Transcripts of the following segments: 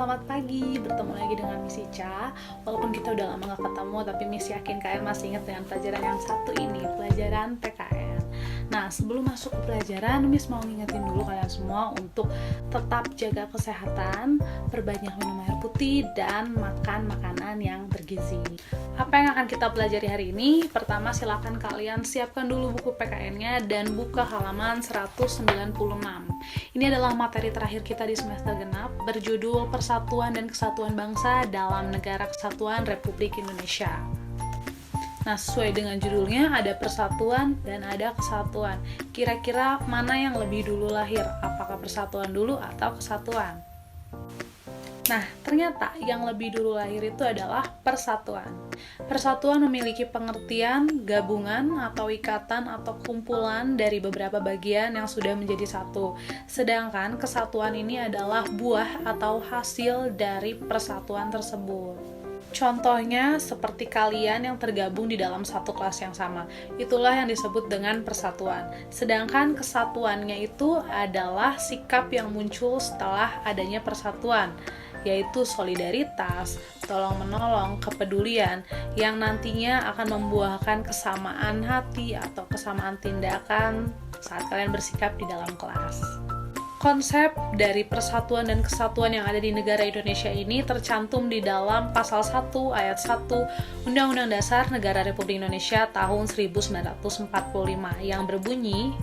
Selamat pagi, bertemu lagi dengan Miss Ica. Walaupun kita udah lama gak ketemu, tapi Miss yakin kalian masih ingat dengan pelajaran yang satu ini, pelajaran PKN. Nah, sebelum masuk ke pelajaran, Miss mau ngingetin dulu kalian semua untuk tetap jaga kesehatan, perbanyak minum air putih, dan makan makanan yang bergizi. Apa yang akan kita pelajari hari ini? Pertama, silakan kalian siapkan dulu buku PKN-nya dan buka halaman 196. Ini adalah materi terakhir kita di semester genap, berjudul Persatuan dan Kesatuan Bangsa dalam Negara Kesatuan Republik Indonesia. Nah, sesuai dengan judulnya, ada persatuan dan ada kesatuan. Kira-kira mana yang lebih dulu lahir? Apakah persatuan dulu atau kesatuan? Nah, ternyata yang lebih dulu lahir itu adalah persatuan. Persatuan memiliki pengertian gabungan atau ikatan atau kumpulan dari beberapa bagian yang sudah menjadi satu. Sedangkan kesatuan ini adalah buah atau hasil dari persatuan tersebut. Contohnya seperti kalian yang tergabung di dalam satu kelas yang sama. Itulah yang disebut dengan persatuan. Sedangkan kesatuannya itu adalah sikap yang muncul setelah adanya persatuan, yaitu solidaritas, tolong-menolong, kepedulian, yang nantinya akan membuahkan kesamaan hati atau kesamaan tindakan saat kalian bersikap di dalam kelas. Konsep dari persatuan dan kesatuan yang ada di negara Indonesia ini tercantum di dalam pasal 1 ayat 1 Undang-Undang Dasar Negara Republik Indonesia tahun 1945 yang berbunyi,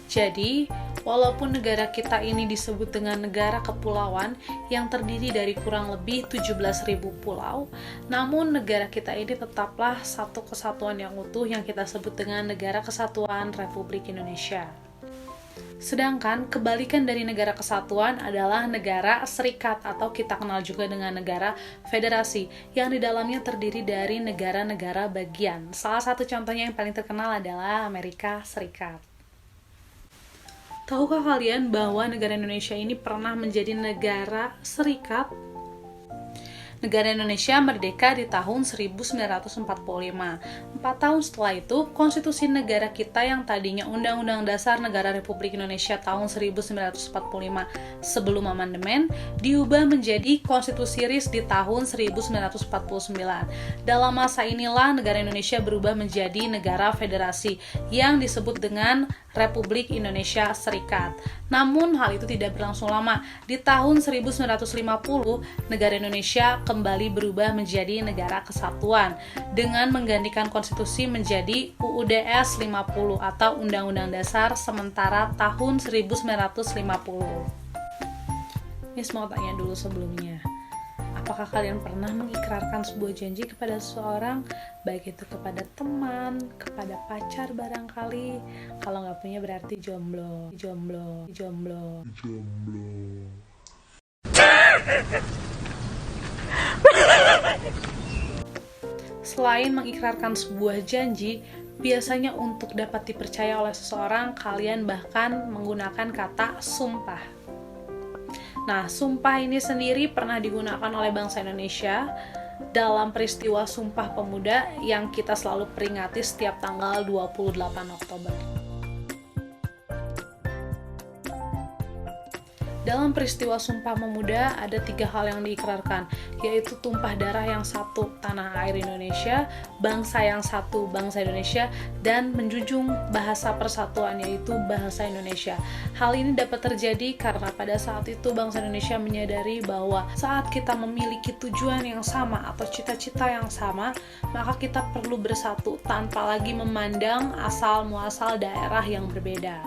jadi, walaupun negara kita ini disebut dengan negara kepulauan yang terdiri dari kurang lebih 17.000 pulau, namun negara kita ini tetaplah satu kesatuan yang utuh yang kita sebut dengan Negara Kesatuan Republik Indonesia. Sedangkan kebalikan dari negara kesatuan adalah negara serikat atau kita kenal juga dengan negara federasi yang di dalamnya terdiri dari negara-negara bagian. Salah satu contohnya yang paling terkenal adalah Amerika Serikat. Tahukah kalian bahwa negara Indonesia ini pernah menjadi negara serikat? Negara Indonesia merdeka di tahun 1945. 4 tahun setelah itu, konstitusi negara kita yang tadinya Undang-Undang Dasar Negara Republik Indonesia tahun 1945 sebelum amandemen, diubah menjadi Konstitusi RIS di tahun 1949. Dalam masa inilah negara Indonesia berubah menjadi negara federasi yang disebut dengan Republik Indonesia Serikat. Namun hal itu tidak berlangsung lama. Di tahun 1950, negara Indonesia kembali berubah menjadi negara kesatuan dengan menggantikan konstitusi menjadi UUDS 50 atau Undang-Undang Dasar sementara tahun 1950. Miss mau tanya dulu sebelumnya. Apakah kalian pernah mengikrarkan sebuah janji kepada seseorang, baik itu kepada teman, kepada pacar barangkali? Kalau nggak punya berarti jomblo. Selain mengikrarkan sebuah janji, biasanya untuk dapat dipercaya oleh seseorang, kalian bahkan menggunakan kata sumpah. Nah, sumpah ini sendiri pernah digunakan oleh bangsa Indonesia dalam peristiwa Sumpah Pemuda yang kita selalu peringati setiap tanggal 28 Oktober. Dalam peristiwa Sumpah Pemuda ada 3 hal yang diikrarkan, yaitu tumpah darah yang satu, tanah air Indonesia, bangsa yang satu, bangsa Indonesia, dan menjunjung bahasa persatuan, yaitu bahasa Indonesia. Hal ini dapat terjadi karena pada saat itu bangsa Indonesia menyadari bahwa saat kita memiliki tujuan yang sama atau cita-cita yang sama, maka kita perlu bersatu tanpa lagi memandang asal-muasal daerah yang berbeda.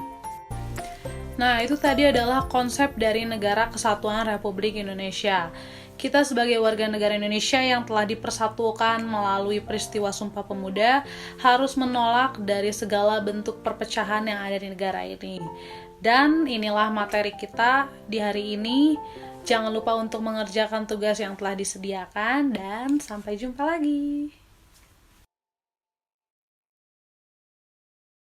Nah, itu tadi adalah konsep dari Negara Kesatuan Republik Indonesia. Kita sebagai warga negara Indonesia yang telah dipersatukan melalui peristiwa Sumpah Pemuda harus menolak dari segala bentuk perpecahan yang ada di negara ini. Dan inilah materi kita di hari ini. Jangan lupa untuk mengerjakan tugas yang telah disediakan dan sampai jumpa lagi.